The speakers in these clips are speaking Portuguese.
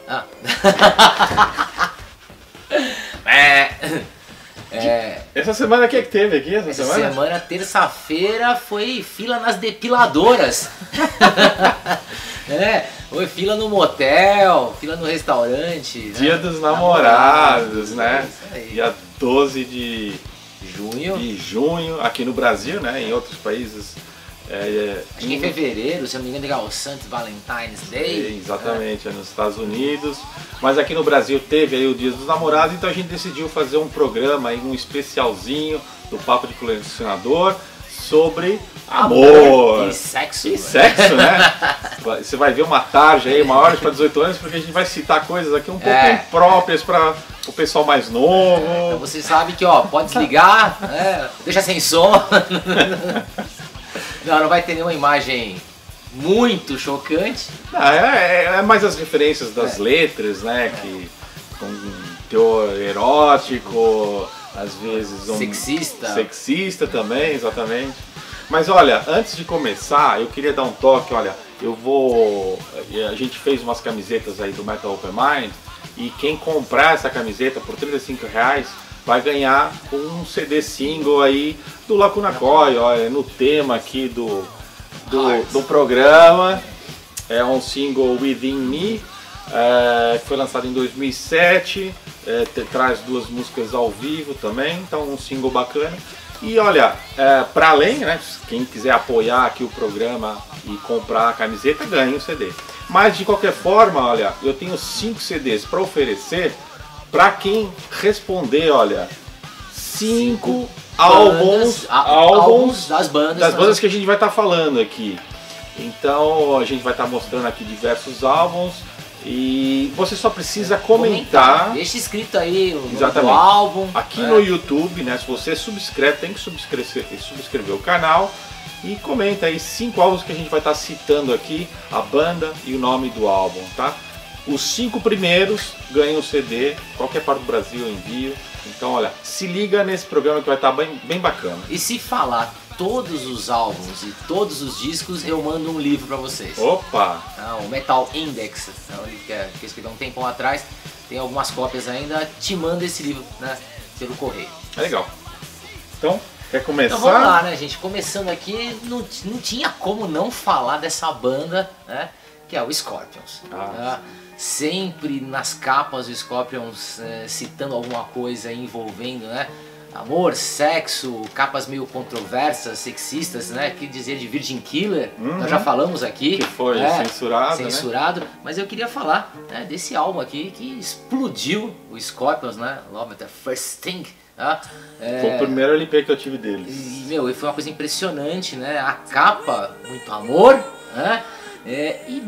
Ah. Essa semana o que teve aqui? Essa semana, terça-feira, foi fila nas depiladoras. Foi fila no motel, fila no restaurante. Dia dos namorados, né? Dia 12 de junho, aqui no Brasil, né? Em outros países. Acho que em fevereiro, se eu não me engano, é o St. Valentine's Day. Exatamente, é nos Estados Unidos. Mas aqui no Brasil teve aí o Dia dos Namorados, então a gente decidiu fazer um programa, aí, um especialzinho do Papo de Colecionador sobre amor e sexo. E sexo, né? Você vai ver uma tarde aí, maiores para 18 anos, porque a gente vai citar coisas aqui um pouco impróprias para o pessoal mais novo. Então você sabe que, ó, pode desligar, deixa sem som. Não vai ter nenhuma imagem muito chocante. É mais as referências das letras, né? Que com teor erótico, às vezes sexista também, exatamente. Mas olha, antes de começar, eu queria dar um toque, olha, a gente fez umas camisetas aí do Metal Open Mind, e quem comprar essa camiseta por R$35 vai ganhar um CD single aí do Lacuna Coil, olha, no tema aqui do programa. É um single Within Me, que foi lançado em 2007, traz 2 músicas ao vivo também, então um single bacana. E olha, para além, né, quem quiser apoiar aqui o programa e comprar a camiseta, ganha um CD. Mas de qualquer forma, olha, eu tenho 5 CDs para oferecer para quem responder, olha, 5 álbuns das bandas que a gente vai estar falando aqui. Então a gente vai estar mostrando aqui diversos álbuns e você só precisa comentar. Deixa escrito aí o nome do álbum. Aqui no YouTube, né? Se você subscreve, tem que subscrever o canal e comenta aí 5 álbuns que a gente vai estar citando aqui, a banda e o nome do álbum, tá? Os 5 primeiros ganham o CD, qualquer parte do Brasil eu envio. Então olha, se liga nesse programa que vai estar bem bacana. E se falar todos os álbuns e todos os discos, eu mando um livro para vocês. Opa! O Metal Index, um livro que eu escrevi há um tempão atrás, tem algumas cópias ainda, te mando esse livro, né, pelo correio. É legal. Então, quer começar? Então vamos lá, né, gente? Começando aqui, não tinha como não falar dessa banda, né, que é o Scorpions. Sempre nas capas o Scorpions citando alguma coisa envolvendo, né, amor, sexo, capas meio controversas, sexistas, né, que dizer de Virgin Killer, nós já falamos aqui. Que foi censurado, né? Mas eu queria falar, né, desse álbum aqui que explodiu o Scorpions, né, Love at the First Thing. Foi o primeiro LP que eu tive deles. E foi uma coisa impressionante, né, a capa, muito amor, né?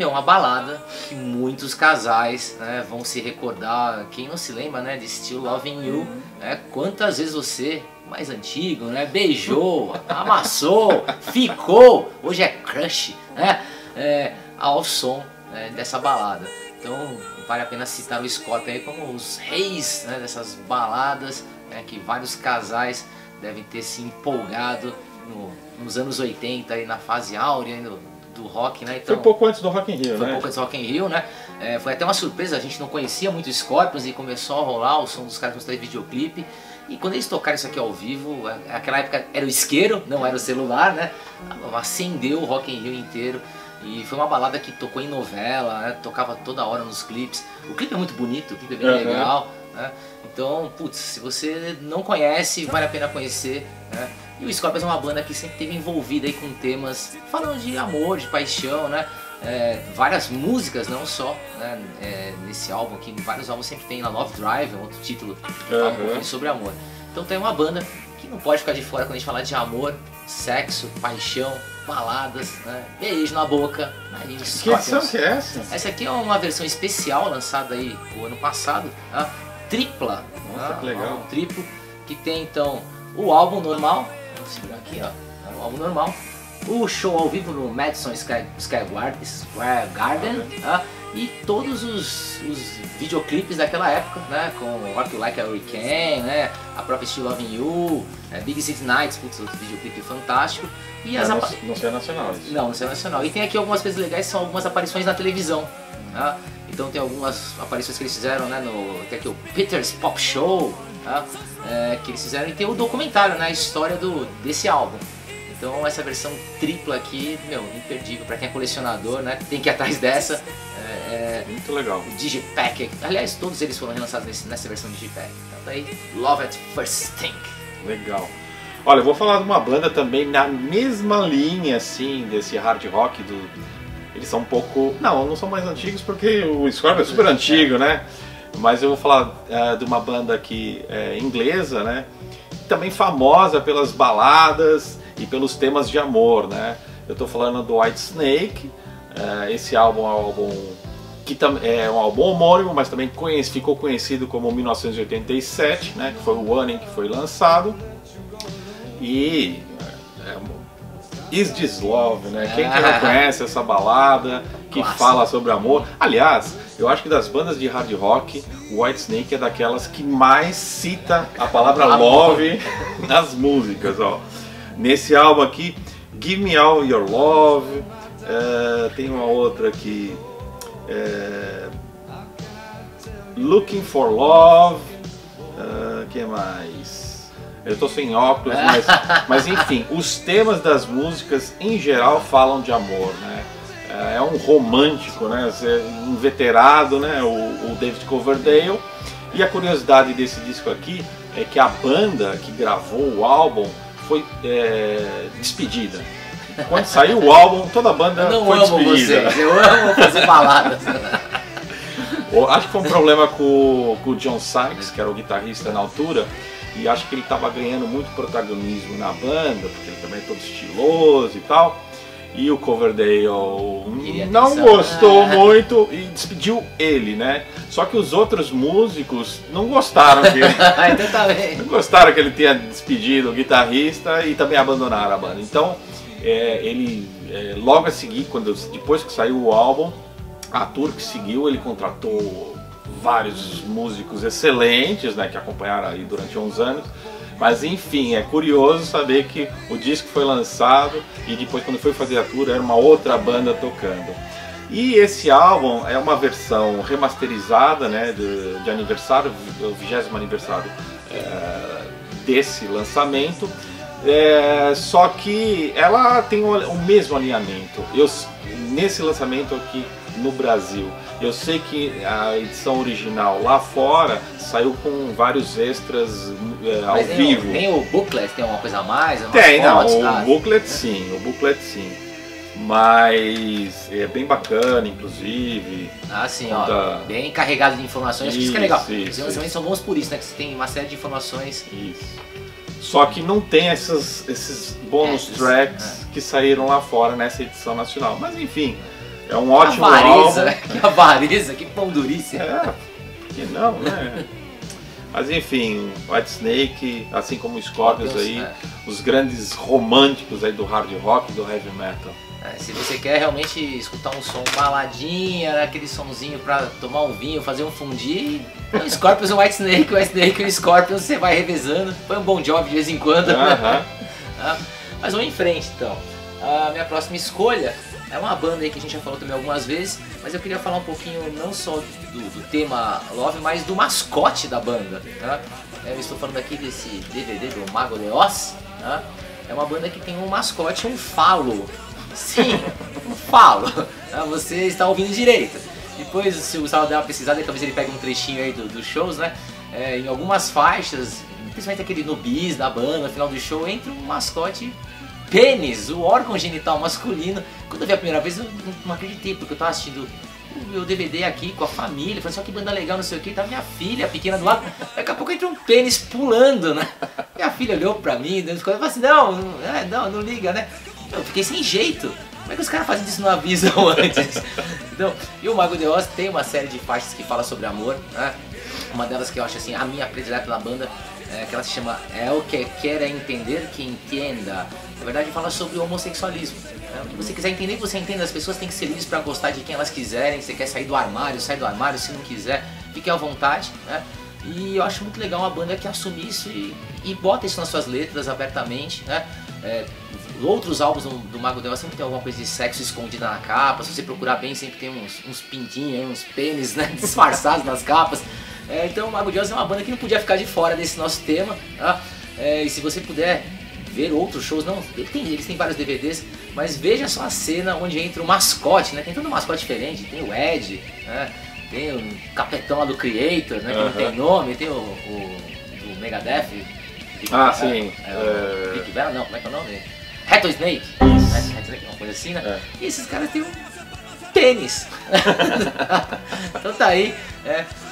Uma balada que muitos casais, né, vão se recordar. Quem não se lembra, né, de Still Loving You, né? Quantas vezes você, mais antigo, né, beijou, amassou, ficou, hoje é crush, né, ao som, né, dessa balada. Então vale a pena citar o Scott aí como os reis, né, dessas baladas, né, que vários casais devem ter se empolgado nos anos 80, aí, na fase áurea do rock, né? Então, foi pouco antes do Rock in Rio, né? Foi pouco antes do Rock in Rio, né? Foi até uma surpresa, a gente não conhecia muito o Scorpions e começou a rolar o som dos caras nos 3 videoclipe. E quando eles tocaram isso aqui ao vivo, naquela época era o isqueiro, não era o celular, né? Acendeu o Rock in Rio inteiro. E foi uma balada que tocou em novela, né? Tocava toda hora nos clipes. O clipe é muito bonito, o clipe é bem legal, né? Então, putz, se você não conhece, vale a pena conhecer, né? E o Scorpions é uma banda que sempre esteve envolvida aí com temas falando de amor, de paixão, né? Várias músicas, não só, né? Nesse álbum aqui, vários álbuns sempre tem na Love Drive, outro título que fala um pouquinho sobre amor. Então tem uma banda que não pode ficar de fora quando a gente falar de amor, sexo, paixão, baladas, né? Beijo na boca, nariz. Que edição que é essa? Essa aqui é uma versão especial lançada aí o ano passado, tá? Tripla. Nossa, que legal. Um triplo que tem então o álbum normal. Vamos segurar aqui, ó, o álbum normal, o show ao vivo no Madison Square Garden, e todos os videoclipes daquela época, né, com Rock You Like a Hurricane, né, a própria Still Loving You, Big City Nights, putz, outro videoclipe fantástico. E não sei nacional isso. Não sei nacional. E tem aqui algumas coisas legais, são algumas aparições na televisão. Então tem algumas aparições que eles fizeram, né, tem aqui o Peter's Pop Show, tá? Que eles fizeram, e tem o documentário, né, a história desse álbum. Então essa versão tripla aqui, meu, imperdível para quem é colecionador, né, tem que ir atrás dessa. Muito legal. O Digipack, aliás, todos eles foram relançados nessa versão Digipack. Então daí, Love at First Think. Legal. Olha, eu vou falar de uma banda também na mesma linha, assim, desse hard rock Eles são um pouco... Não são mais antigos porque o Scorpion é super antigo, né? Mas eu vou falar de uma banda aqui inglesa, né? Também famosa pelas baladas e pelos temas de amor, né? Eu tô falando do Whitesnake. Esse álbum é um álbum que é um álbum homônimo, mas também ficou conhecido como 1987, né? Que foi o ano em que foi lançado. E Is This Love, né? Quem que não conhece essa balada que fala sobre amor? Aliás, eu acho que das bandas de hard rock, o Whitesnake é daquelas que mais cita a palavra love nas músicas, ó. Nesse álbum aqui, Give Me All Your Love, tem uma outra aqui, Looking For Love, que mais? Eu tô sem óculos, mas enfim, os temas das músicas em geral falam de amor, né? É um romântico, né? Inveterado, né? O David Coverdale. E a curiosidade desse disco aqui é que a banda que gravou o álbum foi despedida. Quando saiu o álbum, toda a banda foi despedida. Vocês, eu amo fazer baladas. Acho que foi um problema com o John Sykes, que era o guitarrista na altura. E acho que ele estava ganhando muito protagonismo na banda, porque ele também é todo estiloso e tal. E o Coverdale não gostou muito e despediu ele, né? Só que os outros músicos não gostaram que então tá bem. não gostaram que ele tenha despedido o guitarrista e também abandonaram a banda. Então ele logo a seguir, depois que saiu o álbum, a tour que seguiu, ele contratou vários músicos excelentes, né, que acompanharam aí durante uns anos. Mas enfim, é curioso saber que o disco foi lançado e depois, quando foi fazer a tour, era uma outra banda tocando. E esse álbum é uma versão remasterizada, né, de aniversário, do 20º aniversário desse lançamento. Só que ela tem o mesmo alinhamento. Nesse lançamento aqui no Brasil, eu sei que a edição original lá fora saiu com vários extras ao vivo. Tem o booklet, tem alguma coisa a mais? O booklet sim. Mas é bem bacana, inclusive. Sim, bem carregado de informações. Isso que é legal. Os lançamentos são bons por isso, né? Que você tem uma série de informações. Isso. Só que não tem esses bônus tracks que saíram lá fora nessa edição nacional. Mas enfim, é um ótimo álbum. Que avareza, que pão durícia. Por que não, né? Mas enfim, Whitesnake, assim como o Scorpions aí, os grandes românticos aí do hard rock e do heavy metal. Se você quer realmente escutar um som baladinha, aquele sonzinho pra tomar um vinho, fazer um fundi, o Scorpions e o Whitesnake e o Scorpions você vai revezando, foi um bom job de vez em quando. Mas vamos em frente então. A minha próxima escolha é uma banda aí que a gente já falou também algumas vezes, mas eu queria falar um pouquinho não só do tema Love, mas do mascote da banda. Eu estou falando aqui desse DVD do Mago de Oz. É uma banda que tem um mascote, um falo. Sim, um falo. Você está ouvindo direito. Depois, se o Gustavo der uma pesquisada, talvez ele pegue um trechinho aí dos shows, né? Em algumas faixas, principalmente aquele no bis da banda, no final do show, entra um mascote pênis, o órgão genital masculino. Quando eu vi a primeira vez, eu não acreditei, porque eu estava assistindo o meu DVD aqui com a família, falei, só que banda legal, não sei o que, tá minha filha pequena do lado, daqui a pouco entra um pênis pulando, né? Minha filha olhou pra mim, eu falei assim, não liga, né? Eu fiquei sem jeito. Como é que os caras fazem isso e não avisam antes? Então, e o Mago de Oz tem uma série de faixas que fala sobre amor, né? Uma delas que eu acho assim, a minha predileta da banda, que ela se chama É o que quer entender que entenda. Na verdade fala sobre o homossexualismo. O que você quiser entender, que você entenda, as pessoas têm que ser livres para gostar de quem elas quiserem. Se você quer sair do armário, sai do armário, se não quiser, fique à vontade, né? E eu acho muito legal uma banda que assume isso e bota isso nas suas letras abertamente, né? Outros álbuns do Mago de Oz sempre tem alguma coisa de sexo escondida na capa. Se você procurar bem, sempre tem uns pintinhos, uns pênis, né, disfarçados nas capas. Então o Mago de Oz é uma banda que não podia ficar de fora desse nosso tema, tá? E se você puder ver outros shows, não, eles têm vários DVDs, mas veja só a cena onde entra o mascote, né? Tem todo um mascote diferente, tem o Ed, né? Tem o capetão lá do Creator, né? Que não tem nome, tem o Megadeth. Sim. Rick Bell, não, como é que é o nome? Rattlesnake, né? Uma coisa assim, né? E esses caras têm um pênis. Então tá aí,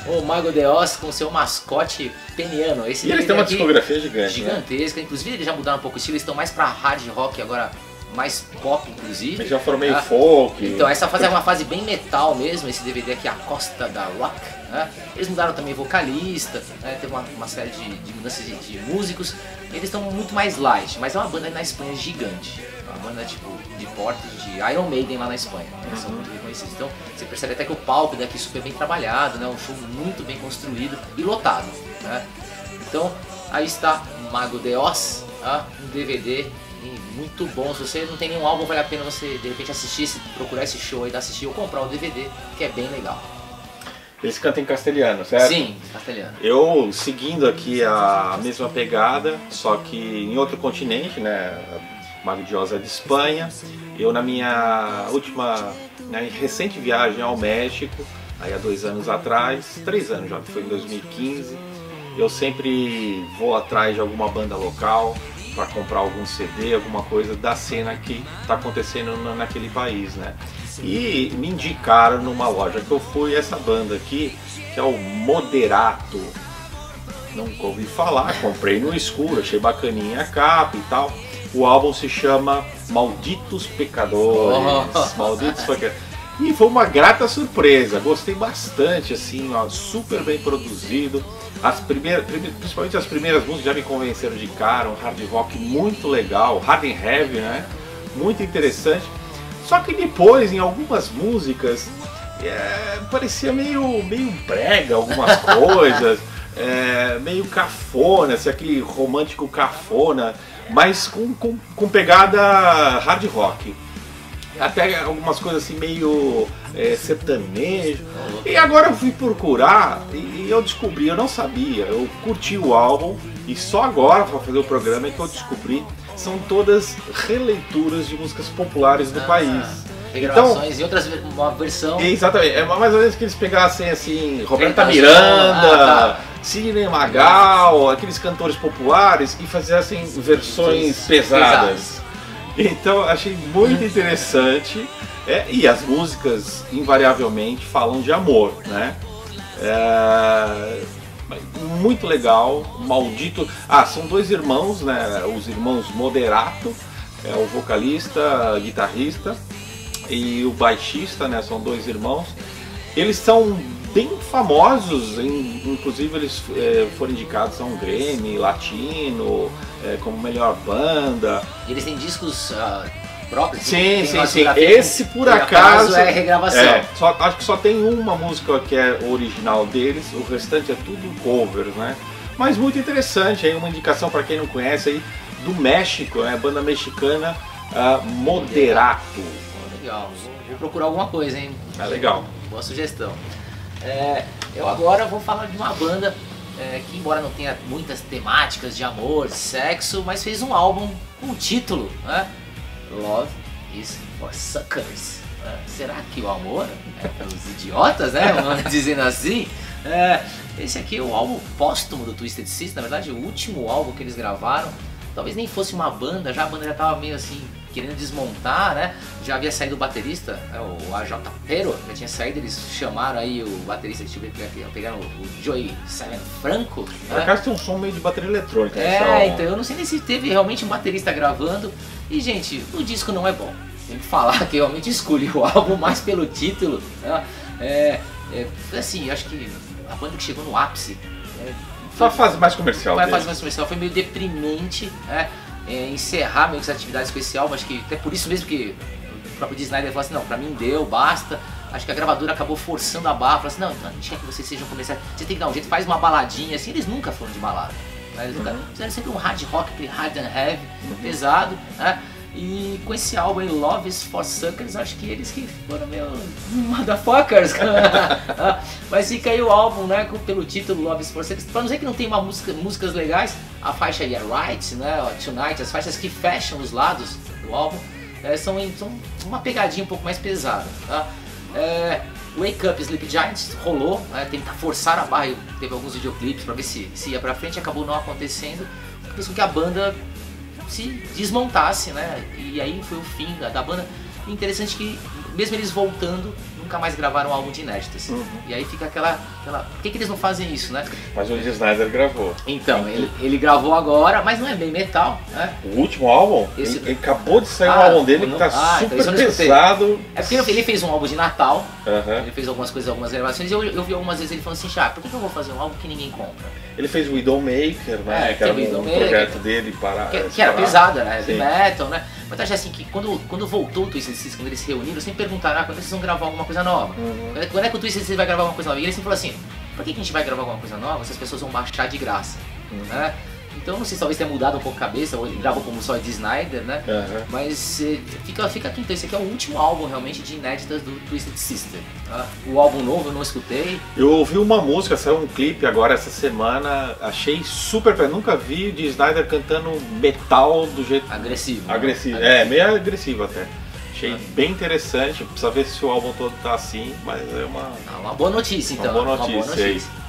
o Mago de Oz com seu mascote peniano. E eles têm uma discografia gigante, gigantesca, né? Inclusive eles já mudaram um pouco o estilo, eles estão mais pra hard rock agora, mais pop inclusive. Eles já foram meio folk. Então essa fase é uma fase bem metal mesmo, esse DVD aqui, A Costa da Rock, né? Eles mudaram também vocalista, né? Teve uma série de mudanças de músicos. Eles estão muito mais light, mas é uma banda na Espanha gigante. Uma banda tipo de porte de Iron Maiden lá na Espanha, né? São muito reconhecidos. Então você percebe até que o palco daqui é super bem trabalhado, né? Um show muito bem construído e lotado, né? Então aí está Mago de Oz, um DVD muito bom. Se você não tem nenhum álbum, vale a pena você de repente assistir, procurar esse show aí, assistir ou comprar o DVD, que é bem legal. Eles cantam em castelhano, certo? Sim, castelhano. Eu seguindo aqui a mesma pegada, só que em outro continente, né? Mago de Oz é de Espanha. Eu na minha última, recente viagem ao México, aí há 2 anos atrás, 3 anos já, que foi em 2015, eu sempre vou atrás de alguma banda local para comprar algum CD, alguma coisa da cena que está acontecendo naquele país, né? E me indicaram numa loja que eu fui essa banda aqui, que é o Moderato. Nunca ouvi falar, comprei no escuro, achei bacaninha a capa e tal. O álbum se chama Malditos Pecadores. Malditos Pecadores. E foi uma grata surpresa, gostei bastante, assim, ó, super bem produzido. Principalmente as primeiras músicas já me convenceram de cara, um hard rock muito legal, hard and heavy, né? Muito interessante. Só que depois, em algumas músicas, parecia meio brega algumas coisas, meio cafona, assim, aquele romântico cafona, mas com pegada hard rock. Até algumas coisas assim meio sertanejo. E agora eu fui procurar e eu descobri, eu não sabia, eu curti o álbum e só agora para fazer o programa é que eu descobri, são todas releituras de músicas populares do país. Regravações e outras, uma versão. Exatamente, é mais ou menos que eles pegassem assim, Roberta Miranda, Sidney Magal, aqueles cantores populares e fizessem versões pesadas. Então achei muito interessante, e as músicas invariavelmente falam de amor, né? Muito legal, Maldito. São 2 irmãos, né? Os irmãos Moderato, o vocalista, guitarrista e o baixista, né? São 2 irmãos. Eles são bem famosos, inclusive eles foram indicados a um Grammy Latino como melhor banda. E eles têm discos próprios? Sim. Esse por acaso é regravação. Acho que só tem uma música que é original deles, o restante é tudo covers, né? Mas muito interessante, aí uma indicação para quem não conhece aí, do México, né? Banda mexicana, Moderato. Legal, vou procurar alguma coisa, hein? Legal. Boa sugestão. Eu agora vou falar de uma banda que, embora não tenha muitas temáticas de amor, de sexo, mas fez um álbum com o título, né? Love is for Suckers. Será que o amor é para os idiotas, né? Vamos dizendo assim. Esse aqui é o álbum póstumo do Twisted Sister, na verdade o último álbum que eles gravaram. Talvez nem fosse uma banda, a banda já estava meio assim, querendo desmontar, né? Já havia saído o baterista, o AJ Pero, já tinha saído, eles chamaram aí o baterista, pegaram o Joey Franco. Por acaso tem um som meio de bateria eletrônica. Então eu não sei nem se teve realmente um baterista gravando. E gente, o disco não é bom. Tem que falar que realmente escolhi o álbum mais pelo título. Né? Assim, acho que a banda que chegou no ápice. Foi a fase mais comercial. Foi meio deprimente, né? Encerrar meio que essa atividade especial, mas que até por isso mesmo que o próprio Dee Snider falou assim, não, pra mim deu, basta. Acho que a gravadora acabou forçando a barra, falou assim, não, a gente quer que vocês sejam comerciais, você tem que dar um jeito, faz uma baladinha, assim, eles nunca foram de balada. Né? Eles fizeram sempre um hard rock, aquele hard and heavy, pesado, né? E com esse álbum aí, Love is for Suckers, acho que eles que foram meio motherfuckers. Mas fica aí o álbum, né, pelo título Love is for Suckers. Pra não dizer que não tem músicas legais, a faixa Yeah Right, né, Tonight, as faixas que fecham os lados do álbum, são uma pegadinha um pouco mais pesada. Tá? Wake Up Sleepy Giants rolou, né, tentar forçar a barra, teve alguns videoclipes pra ver se ia pra frente, acabou não acontecendo, fez com que a banda se desmontasse, né? E aí foi o fim da banda. Interessante que, mesmo eles voltando, nunca mais gravaram um álbum de inéditas. E aí fica aquela... Por que eles não fazem isso, né? Mas o Dee Snider gravou. Então, ele gravou agora, mas não é bem metal, né? O último álbum? Ele acabou de sair um álbum dele que tá super pesado. É porque ele fez um álbum de Natal, ele fez algumas coisas, algumas gravações, e eu vi algumas vezes ele falando assim, por que eu vou fazer um álbum que ninguém compra? Ele fez o Widowmaker, né? Que era um projeto dele que era pesado, né? Heavy metal, né? Mas eu achei assim que quando voltou o Twisted Sister, quando eles se reuniram, sempre perguntaram, quando vocês vão gravar alguma coisa nova? Quando é que o Twisted Sister vai gravar alguma coisa nova? E ele sempre falou assim, por que a gente vai gravar alguma coisa nova se as pessoas vão baixar de graça? Né? Então não sei se talvez tenha mudado um pouco a cabeça, ou ele gravou como só Dee Snider, né? Mas fica aqui, então esse aqui é o último álbum realmente de inéditas do Twisted Sister. Tá? O álbum novo eu não escutei. Eu ouvi uma música, saiu um clipe agora essa semana, achei super, nunca vi o Dee Snider cantando metal do jeito... Agressivo. Agressivo, né? Meio agressivo até. Achei bem interessante, precisa ver se o álbum todo tá assim, mas é uma boa notícia então. Uma boa notícia.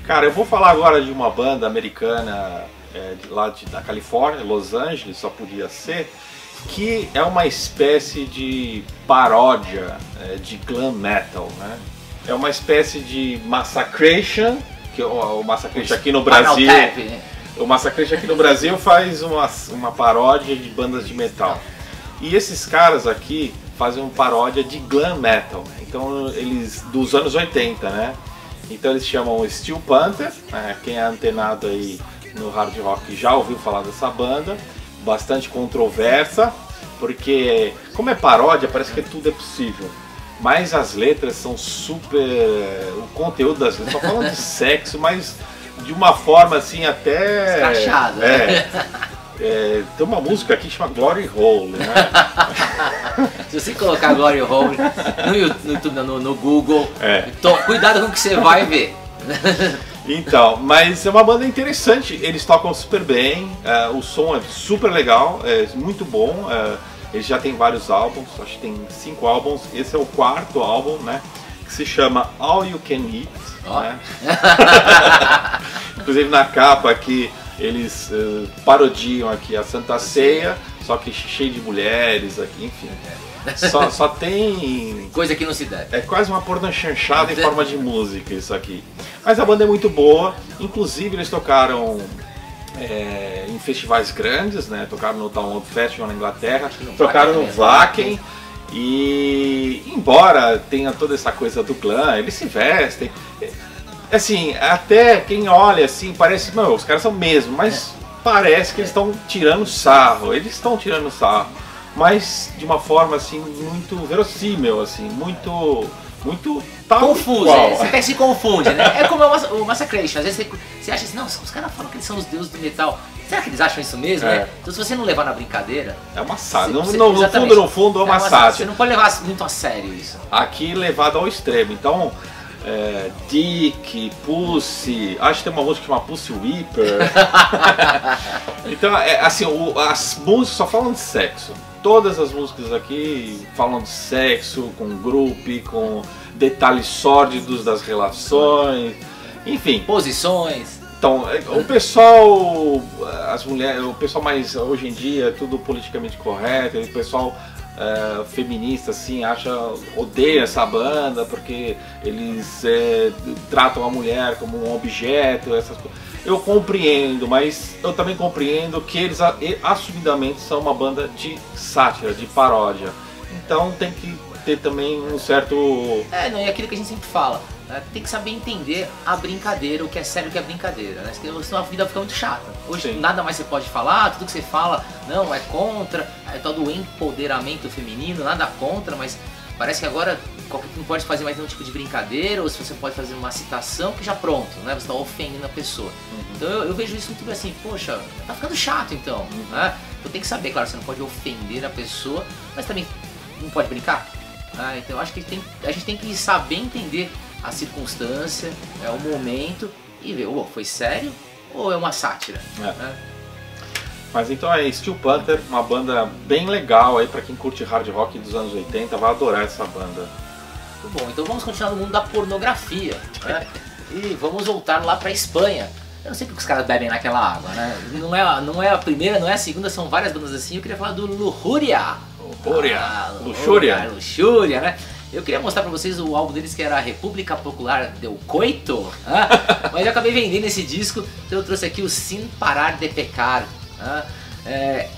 Cara, eu vou falar agora de uma banda americana lá da Califórnia, Los Angeles, só podia ser, que é uma espécie de paródia de glam metal, né? É uma espécie de Massacration, que o Massacration aqui no Brasil... O Massacration aqui no Brasil faz uma paródia de bandas de metal. E esses caras aqui fazem uma paródia de glam metal, então eles dos anos 80, né? Então eles chamam Steel Panther, quem é antenado aí no hard rock já ouviu falar dessa banda, bastante controversa, porque como é paródia parece que tudo é possível, mas as letras são super... o conteúdo das letras, só falando de sexo, mas de uma forma assim até... escrachada. Tem uma música aqui que chama Glory Hole, né? Se você colocar Glory Hole no YouTube, no Google, cuidado com o que você vai ver. Então, mas é uma banda interessante, eles tocam super bem, o som é super legal, é muito bom, eles já têm vários álbuns, acho que tem 5 álbuns, esse é o 4º álbum, né? Que se chama All You Can Eat, né? Inclusive na capa aqui, eles parodiam aqui a Santa Ceia, só que cheio de mulheres aqui, enfim. Só tem... coisa que não se deve. É quase uma pornochanchada em forma de música isso aqui. Mas a banda é muito boa, inclusive eles tocaram em festivais grandes, né? Tocaram no Download Festival na Inglaterra, tocaram no Wacken. E embora tenha toda essa coisa do glam, eles se vestem... Assim, até quem olha assim, parece, não, os caras são mesmo, mas parece que eles estão tirando sarro, mas de uma forma assim, muito verossímil, assim, muito confuso, você até se confunde, né? É como o Massacration, às vezes você acha assim, não, os caras falam que eles são os deuses do metal, será que eles acham isso mesmo, né? Então se você não levar na brincadeira... É uma sátira, no fundo é uma sátira. Você não pode levar muito a sério isso. Aqui levado ao extremo, então... Dick, Pussy, acho que tem uma música que chama Pussy Whipper. Então, assim, as músicas só falam de sexo. Todas as músicas aqui falam de sexo, com grupo, com detalhes sórdidos das relações, enfim. Posições. Então, o pessoal, as mulheres, o pessoal mais hoje em dia é tudo politicamente correto, o pessoal feminista assim, odeia essa banda porque eles tratam a mulher como um objeto, essas coisas. Eu compreendo, mas eu também compreendo que eles assumidamente são uma banda de sátira, de paródia. Então tem que ter também um certo... não, é aquilo que a gente sempre fala, né? Tem que saber entender a brincadeira, o que é sério e o que é brincadeira, né? Senão a vida fica muito chata. Hoje nada mais você pode falar, tudo que você fala, não, é contra, é tal do empoderamento feminino, nada contra, mas parece que agora não pode fazer mais nenhum tipo de brincadeira, ou se você pode fazer uma citação que já pronto, né? Você está ofendendo a pessoa. Então eu vejo isso muito assim, poxa, tá ficando chato então, né? Então tem que saber, claro, você não pode ofender a pessoa, mas também não pode brincar. Então eu acho que a gente tem que saber entender a circunstância, o momento e ver, foi sério ou é uma sátira? Né? Mas então é Steel Panther, uma banda bem legal aí pra quem curte hard rock dos anos 80, vai adorar essa banda. Muito bom, então vamos continuar no mundo da pornografia, né? E vamos voltar lá pra Espanha. Eu não sei porque os caras bebem naquela água, né? Não é a primeira, não é a segunda, são várias bandas assim. Eu queria falar do Lujuria. Luxúria, né? Eu queria mostrar pra vocês o álbum deles que era a República Popular del Coito, mas eu acabei vendendo esse disco, então eu trouxe aqui o Sin Parar de Pecar.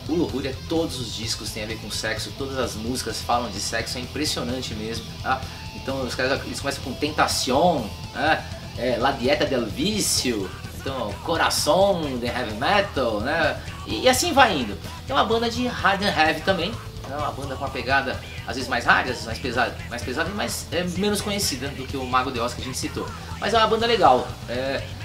O Lujuria, todos os discos têm a ver com sexo, todas as músicas falam de sexo, é impressionante mesmo. Então os caras, eles começam com Tentación, La Dieta del Vício, então Coração de Heavy Metal, né? E assim vai indo. É uma banda de hard and heavy também, é uma banda com uma pegada às vezes mais hard, às vezes mais pesada e mais menos conhecida do que o Mago de Oz que a gente citou. Mas é uma banda legal.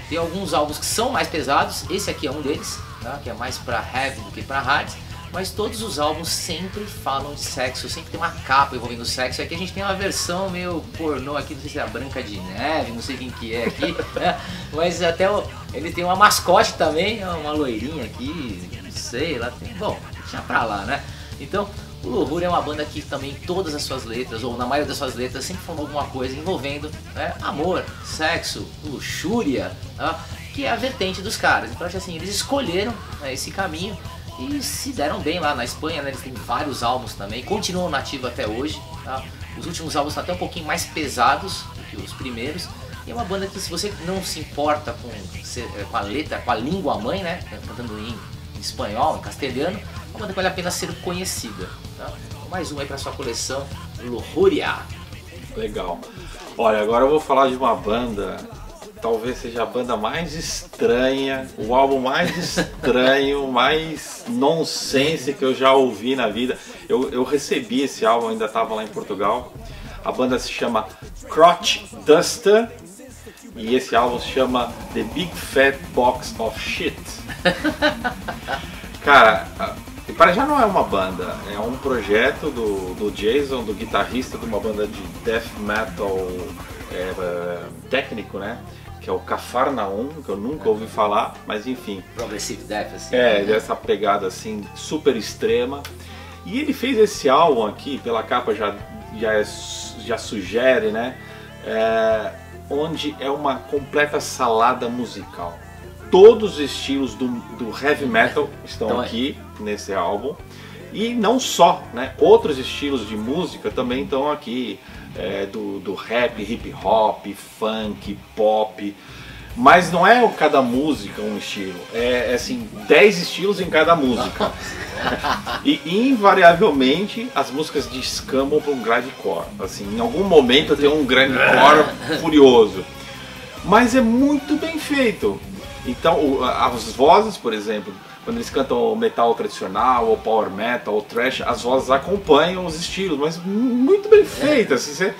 Tem alguns álbuns que são mais pesados, esse aqui é um deles, que é mais pra heavy do que pra hard, mas todos os álbuns sempre falam de sexo, sempre tem uma capa envolvendo sexo. Aqui a gente tem uma versão meio pornô aqui, não sei se é a Branca de Neve, não sei quem que é aqui, mas até ele tem uma mascote também, uma loirinha aqui, não sei, lá tem, bom, deixa pra lá, né? Então, o Lujuria é uma banda que também todas as suas letras, ou na maioria das suas letras, sempre falam alguma coisa envolvendo amor, sexo, luxúria, que é a vertente dos caras. Então acho assim, eles escolheram esse caminho e se deram bem lá na Espanha, né? Eles têm vários álbuns também, continuam nativos até hoje. Os últimos álbuns estão até um pouquinho mais pesados do que os primeiros. E é uma banda que, se você não se importa com a letra, com a língua mãe, né? Cantando em espanhol, em castelhano, é uma banda que vale a pena ser conhecida. Mais um aí para sua coleção, Lujuria. Legal. Olha, agora eu vou falar de uma banda, talvez seja a banda mais estranha, o álbum mais estranho, mais nonsense que eu já ouvi na vida. Eu recebi esse álbum, ainda estava lá em Portugal. A banda se chama Crotch Duster e esse álbum se chama The Big Fat Box of Shit. Cara, para já não é uma banda, é um projeto do Jason, do guitarrista de uma banda de death metal técnico, né? Que é o Cafarnaum, que eu nunca ouvi falar, mas enfim. Progressive death, assim. Dessa pegada assim, super extrema. E ele fez esse álbum aqui, pela capa já sugere, né? Onde é uma completa salada musical. Todos os estilos do heavy metal estão aqui nesse álbum. E não só, né? Outros estilos de música também estão aqui. Do rap, hip hop, funk, pop. Mas não é cada música um estilo. É assim, 10 estilos em cada música. E invariavelmente as músicas descambam para um grindcore. Assim, em algum momento tem um grindcore furioso. Mas é muito bem feito. Então, as vozes, por exemplo, quando eles cantam metal tradicional, ou power metal, ou thrash, as vozes acompanham os estilos, mas muito bem feitas. Assim,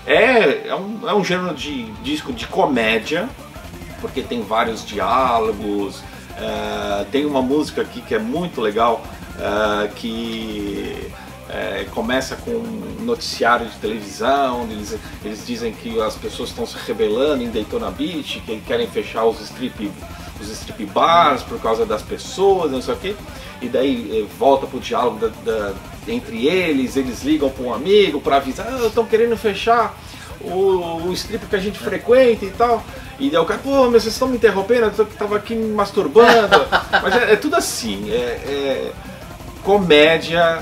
é um gênero de disco de comédia, porque tem vários diálogos. Tem uma música aqui que é muito legal, que começa com um noticiário de televisão, onde eles dizem que as pessoas estão se rebelando em Daytona Beach, que querem fechar os strip bars por causa das pessoas, não sei o quê. E daí volta pro diálogo entre eles ligam para um amigo para avisar, estão querendo fechar o strip que a gente frequenta e tal. E daí o cara, pô, mas vocês estão me interrompendo, eu tava aqui me masturbando. Mas é tudo assim, comédia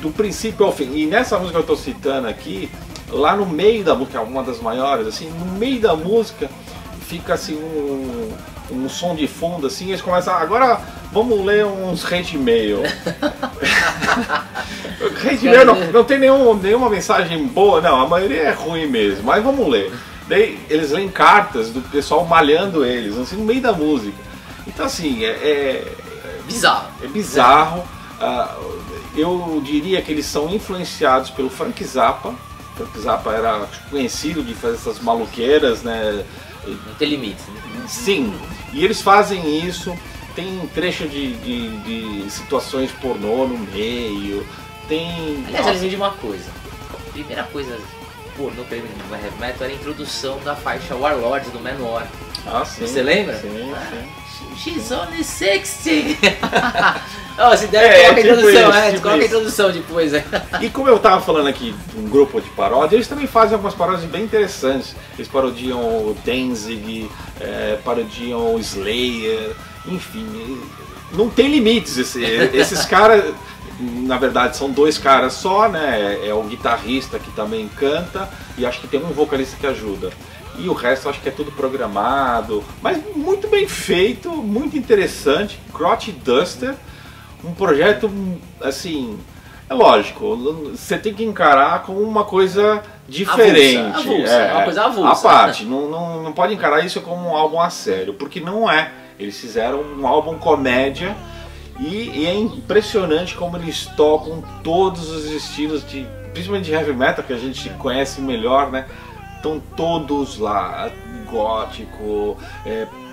do princípio ao fim. E nessa música que eu estou citando aqui, lá no meio da música, uma das maiores, assim, no meio da música fica assim um som de fundo, assim, eles começam, agora vamos ler uns hate mail. Hate mail não tem nenhuma mensagem boa, não, a maioria é ruim mesmo, mas vamos ler. Daí eles leem cartas do pessoal malhando eles, assim, no meio da música. Então assim, bizarro. É bizarro. Eu diria que eles são influenciados pelo Frank Zappa, Frank Zappa era conhecido de fazer essas maluqueiras, né? Não tem limite, né? Sim, e eles fazem isso, tem trecho de situações pornô no meio, tem... Aliás, eles dizem uma coisa, a primeira coisa pornô pra ele no heavy metal era a introdução da faixa Warlord do Manowar. Ah, sim. Você lembra? Sim, sim. She's only 60! Oh, se der, coloca a introdução, né? Coloca a introdução depois. E como eu tava falando aqui de um grupo de paródia, eles também fazem algumas paródias bem interessantes. Eles parodiam o Danzig, parodiam o Slayer, enfim, não tem limites. Esses caras, na verdade, são dois caras só, né? É o guitarrista que também canta e acho que tem um vocalista que ajuda. E o resto acho que é tudo programado, mas muito bem feito, muito interessante. Crotch Duster, um projeto assim, é lógico, você tem que encarar como uma coisa diferente. Avulsa, uma coisa avulsa. A parte, não pode encarar isso como um álbum a sério, porque não é. Eles fizeram um álbum comédia e é impressionante como eles tocam todos os estilos, principalmente de heavy metal, que a gente conhece melhor, né? Estão todos lá, gótico,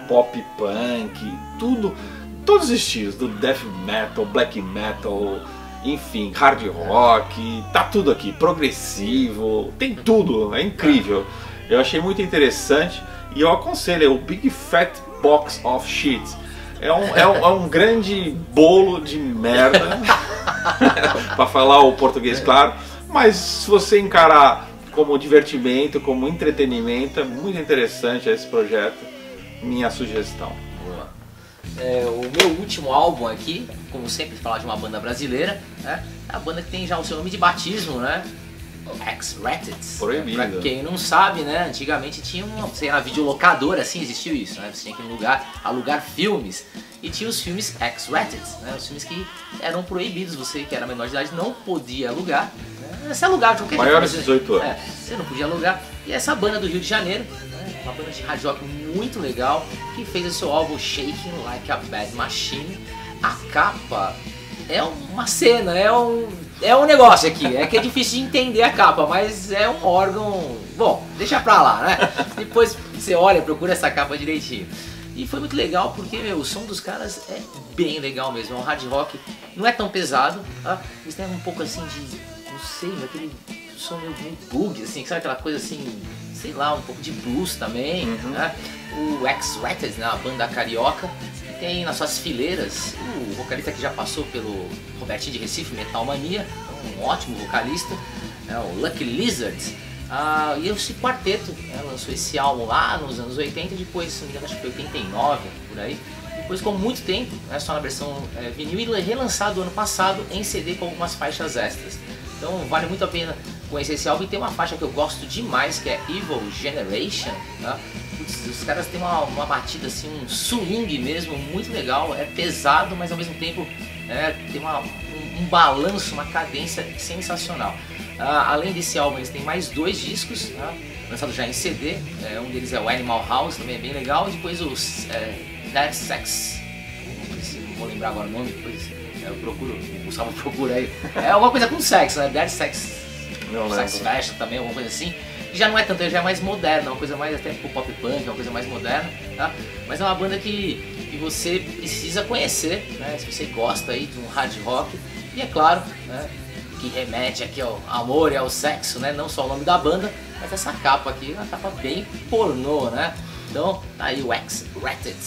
pop punk, tudo, todos os estilos, do death metal, black metal, enfim, hard rock, tá tudo aqui, progressivo, tem tudo, é incrível. Eu achei muito interessante e eu aconselho, é o Big Fat Box of Shit. É um grande bolo de merda, para falar o português claro, mas se você encarar como divertimento, como entretenimento, é muito interessante esse projeto, minha sugestão. Boa. O meu último álbum aqui, como sempre falar de uma banda brasileira, né? É a banda que tem já o seu nome de batismo, né? X-Rated. Proibido. Pra quem não sabe, né? Antigamente tinha sei lá, videolocadora, assim, existiu isso, né? Você tinha que ir num lugar, alugar filmes. E tinha os filmes X-Rated, né? Os filmes que eram proibidos, você que era menor de idade não podia alugar. Você alugava de qualquer jeito. Maiores de 18 anos. Você não podia alugar. E essa banda do Rio de Janeiro, né? Uma banda de hard rock muito legal, que fez o seu álbum Shaking Like a Bad Machine. A capa é uma cena, é um negócio aqui. É que é difícil de entender a capa, mas é um órgão... Bom, deixa pra lá, né? Depois você olha, procura essa capa direitinho. E foi muito legal porque, meu, o som dos caras é bem legal mesmo. É um hard rock, não é tão pesado, tá? Eles têm um pouco assim de... não sei, aquele som meio bug, assim, sabe aquela coisa assim, sei lá, um pouco de blues também, né? O X-Rated, né, a banda carioca, tem nas suas fileiras o vocalista que já passou pelo Robertinho de Recife, Metal Mania, um ótimo vocalista, né, o Lucky Lizard. E esse quarteto lançou esse álbum lá nos anos 80, depois, se não me engano, acho que foi 89, por aí. Depois ficou muito tempo, né, só na versão vinil, e relançado ano passado em CD com algumas faixas extras. Então vale muito a pena conhecer esse álbum. E tem uma faixa que eu gosto demais, que é Evil Generation. Tá? Os caras têm uma batida assim, um swing mesmo, muito legal. É pesado, mas ao mesmo tempo tem um balanço, uma cadência sensacional. Além desse álbum, eles têm mais 2 discos, tá? Lançados já em CD. Um deles é o Animal House, também é bem legal. E depois os Dead Sex, não vou lembrar agora o nome, depois eu procuro, o Gustavo procura aí. É alguma coisa com sexo, né? Dead Sex, Sex Fest também, alguma coisa assim. Já não é tanto, já é mais moderna, uma coisa mais até tipo pop punk, uma coisa mais moderna, tá? Mas é uma banda que você precisa conhecer, né? Se você gosta aí de um hard rock. E é claro, né, que remete aqui ao amor e ao sexo, né? Não só o nome da banda, mas essa capa aqui é uma capa bem pornô, né? Então, tá aí o X-Rated.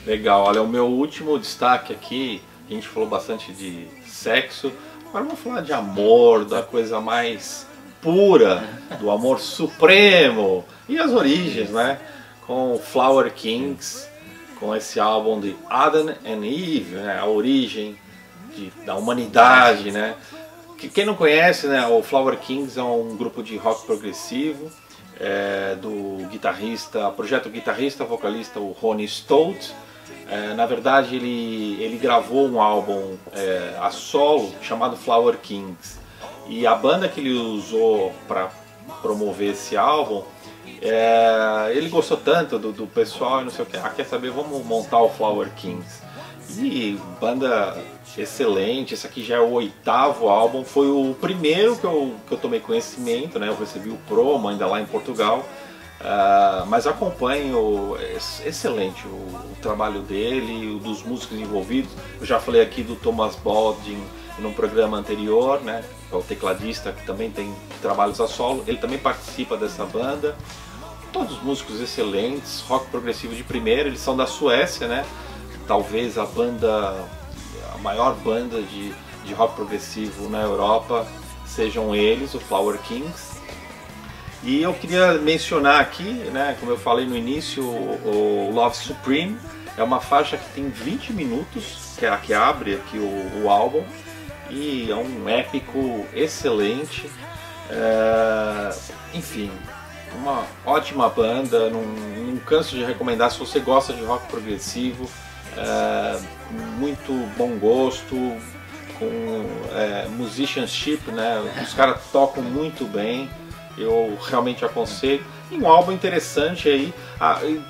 Legal, olha, o meu último destaque aqui, a gente falou bastante de sexo, agora vamos falar de amor, da coisa mais pura, do amor supremo e as origens, né? Com Flower Kings, com esse álbum de Adam and Eve, né? A origem da humanidade, né? Que quem não conhece, né? O Flower Kings é um grupo de rock progressivo do guitarrista, projeto guitarrista, vocalista, o Ronnie Stott. Na verdade ele gravou um álbum a solo chamado Flower Kings, e a banda que ele usou para promover esse álbum, ele gostou tanto do pessoal e não sei o que, quer saber, vamos montar o Flower Kings. E banda excelente, esse aqui já é o 8º álbum, foi o primeiro que eu tomei conhecimento, né? Eu recebi o promo ainda lá em Portugal, mas acompanho, excelente o trabalho dele, dos músicos envolvidos. Eu já falei aqui do Thomas Baldwin num programa anterior, né? Que é o tecladista que também tem trabalhos a solo, ele também participa dessa banda. Todos os músicos excelentes, rock progressivo de primeira, eles são da Suécia, né? Talvez a maior banda de rock progressivo na Europa sejam eles, o Flower Kings. E eu queria mencionar aqui, né, como eu falei no início, o Love Supreme é uma faixa que tem 20 minutos, que é a que abre aqui o álbum, e é um épico excelente. Enfim, uma ótima banda, não canso de recomendar se você gosta de rock progressivo. Muito bom gosto, com musicianship, né? Os caras tocam muito bem, eu realmente aconselho. E um álbum interessante aí,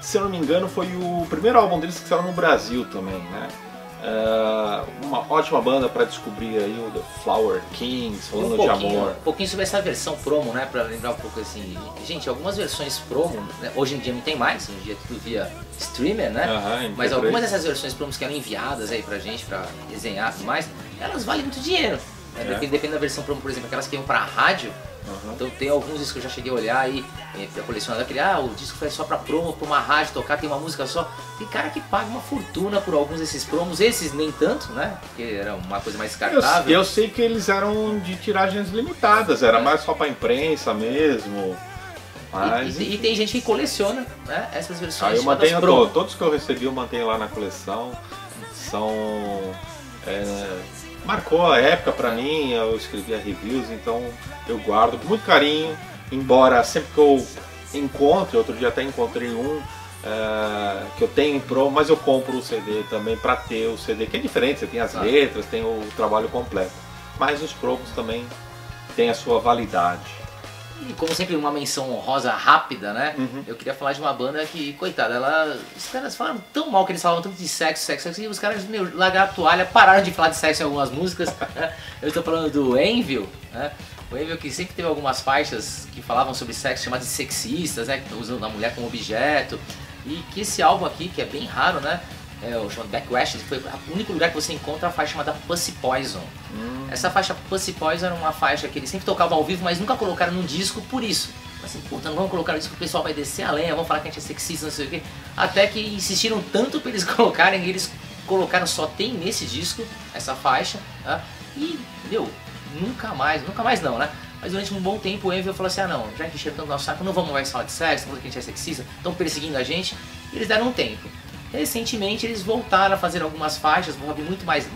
se eu não me engano foi o primeiro álbum deles que saiu no Brasil também, né? Uma ótima banda para descobrir aí, o The Flower Kings, falando de amor. Um pouquinho sobre essa versão promo, né, para lembrar um pouco assim. Gente, algumas versões promo, né, hoje em dia não tem mais, hoje em dia é tudo via streamer, né? Mas algumas dessas versões promos que eram enviadas aí pra gente, pra desenhar e tudo mais, elas valem muito dinheiro. Né? Depende da versão promo, por exemplo, aquelas que iam pra rádio. Então tem alguns discos que eu já cheguei a olhar aí, pra colecionar aquele, o disco foi só pra promo, pra uma rádio tocar, tem uma música só. Tem cara que paga uma fortuna por alguns desses promos, esses nem tanto, né? Porque era uma coisa mais descartável. Eu sei que eles eram de tiragens limitadas, era mais só pra imprensa mesmo. Mas, e tem gente que coleciona, né, essas versões. Eu mantenho todos que eu recebi, eu mantenho lá na coleção. São... marcou a época pra mim, eu escrevia reviews, então eu guardo com muito carinho, embora sempre que eu encontre, outro dia até encontrei um que eu tenho em promo, mas eu compro o CD também pra ter o CD, que é diferente, você tem as letras, tem o trabalho completo, mas os promos também têm a sua validade. E como sempre, uma menção honrosa rápida, né? Eu queria falar de uma banda que, coitada, os caras falaram tão mal, que eles falavam tanto de sexo, e os caras, largaram a toalha, pararam de falar de sexo em algumas músicas, né? Eu estou falando do Anvil, né? O Anvil que sempre teve algumas faixas que falavam sobre sexo, chamadas de sexistas, né? Usando a mulher como objeto. E que esse álbum aqui, que é bem raro, né? O chamado Backlash, foi o único lugar que você encontra a faixa chamada Pussy Poison. Essa faixa Pussy Poison era uma faixa que eles sempre tocavam ao vivo, mas nunca colocaram num disco por isso. Assim, puta, não vamos colocar no disco, o pessoal vai descer a lenha, vamos falar que a gente é sexista, não sei o quê. Até que insistiram tanto pra eles colocarem, e eles colocaram, só tem nesse disco, essa faixa. Tá? E, nunca mais não, né? Mas durante um bom tempo o Anvil falou assim, não, já que encheram tanto nosso saco, não vamos mais falar de sexo, não falando que a gente é sexista, estão perseguindo a gente. E eles deram um tempo. Recentemente eles voltaram a fazer algumas faixas,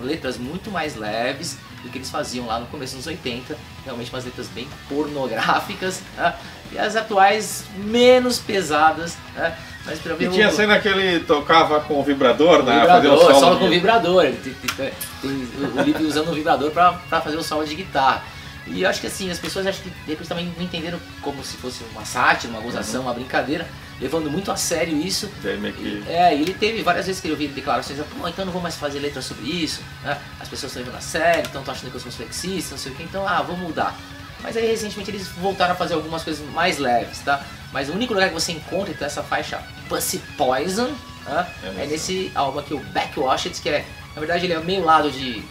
letras muito mais leves do que eles faziam lá no começo dos 80, realmente umas letras bem pornográficas, né? E as atuais menos pesadas, né? Mas pra mim, tinha cena que ele tocava com o vibrador, né? Vibrador, fazer o solo com vibrador, tem o Lipe usando o vibrador pra fazer o solo de guitarra. E eu acho que assim, as pessoas acho que depois também não entenderam como se fosse uma sátira, uma gozação, uma brincadeira, levando muito a sério isso. Ele teve várias vezes que eu vi declarações, então eu não vou mais fazer letras sobre isso, né? As pessoas estão levando a sério, estão achando que eu sou sexista, não sei o que, então vou mudar. Mas aí recentemente eles voltaram a fazer algumas coisas mais leves, tá? Mas o único lugar que você encontra então, essa faixa Pussy Poison, né? É nesse álbum aqui, o Backwash It, que na verdade ele é meio lado de...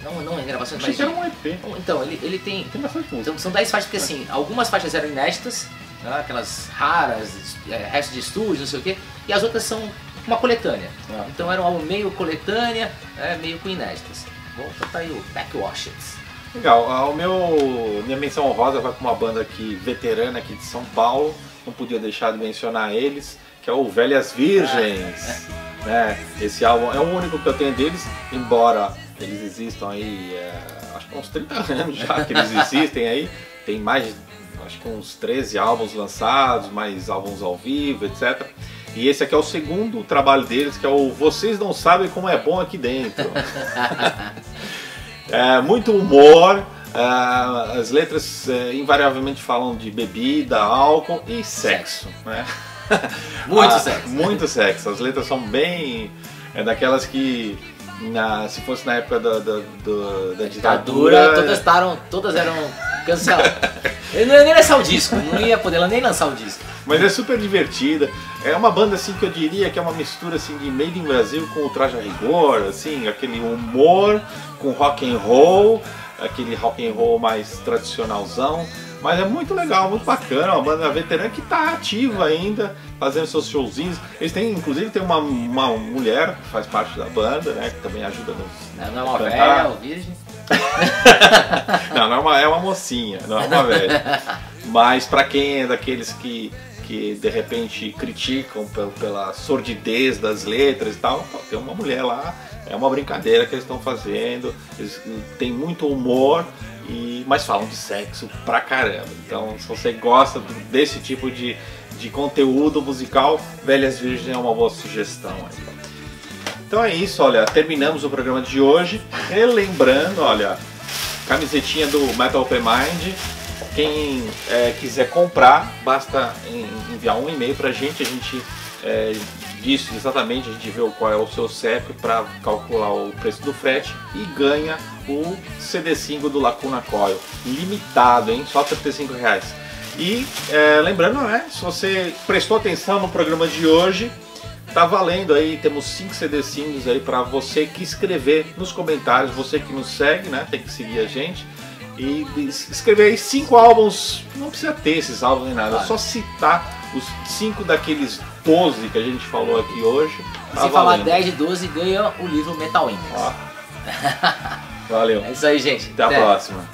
não é gravações, mas... era um EP. Então, ele tem bastante música. Então, são 10 faixas, porque assim, algumas faixas eram inéditas, né, aquelas raras, resto de estúdio, não sei o que, e as outras são uma coletânea. Então era um álbum meio coletânea, meio com inéditas. Bom, então tá aí o Backwash It. Legal, minha menção honrosa vai para uma banda aqui, veterana aqui de São Paulo, não podia deixar de mencionar eles, que é o Velhas Virgens. Esse álbum é o único que eu tenho deles, embora eles existam aí, acho que uns 30 anos já que eles existem aí, tem mais, acho que uns 13 álbuns lançados, mais álbuns ao vivo, etc. E esse aqui é o segundo trabalho deles, que é o Vocês Não Sabem Como É Bom Aqui Dentro. Muito humor, as letras invariavelmente falam de bebida, álcool e sexo, né? Muito sexo. Muito sexo, as letras são bem É daquelas que, se fosse na época da ditadura... Todas eram canceladas. Eu não ia nem lançar o disco, não ia poder nem lançar o disco. Mas é super divertida. É uma banda assim que eu diria que é uma mistura assim de Made in Brasil com o Traje a Rigor, assim, aquele humor com rock and roll, aquele rock and roll mais tradicionalzão. Mas é muito legal, muito bacana, uma banda veterana que está ativa ainda, fazendo seus showzinhos. Eles têm, inclusive, tem uma mulher que faz parte da banda, né, que também ajuda nos... Não é uma velha, ou virgem? Não é uma mocinha, não é uma velha. Mas para quem é daqueles que de repente criticam pela sordidez das letras e tal, tem uma mulher lá, é uma brincadeira que eles estão fazendo, eles têm muito humor, mas falam de sexo pra caramba. Então, se você gosta desse tipo de conteúdo musical, Velhas Virgens é uma boa sugestão aí. Então é isso, olha, terminamos o programa de hoje. E lembrando, olha, camisetinha do Metal Open Mind. Quem quiser comprar, basta enviar um e-mail pra gente. A gente diz exatamente, a gente vê qual é o seu CEP para calcular o preço do frete e ganha o CD single do Lacuna Coil, limitado, hein? Só R$35. E lembrando, né, se você prestou atenção no programa de hoje, tá valendo aí, temos 5 CD singles aí para você que escrever nos comentários, você que nos segue, né, tem que seguir a gente. E escrever aí 5 álbuns, não precisa ter esses álbuns nem nada, é só citar os 5 daqueles 12 que a gente falou aqui hoje. Tá, se falar 10 de 12, ganha o livro Metal Index. Valeu. É isso aí, gente. Até a próxima.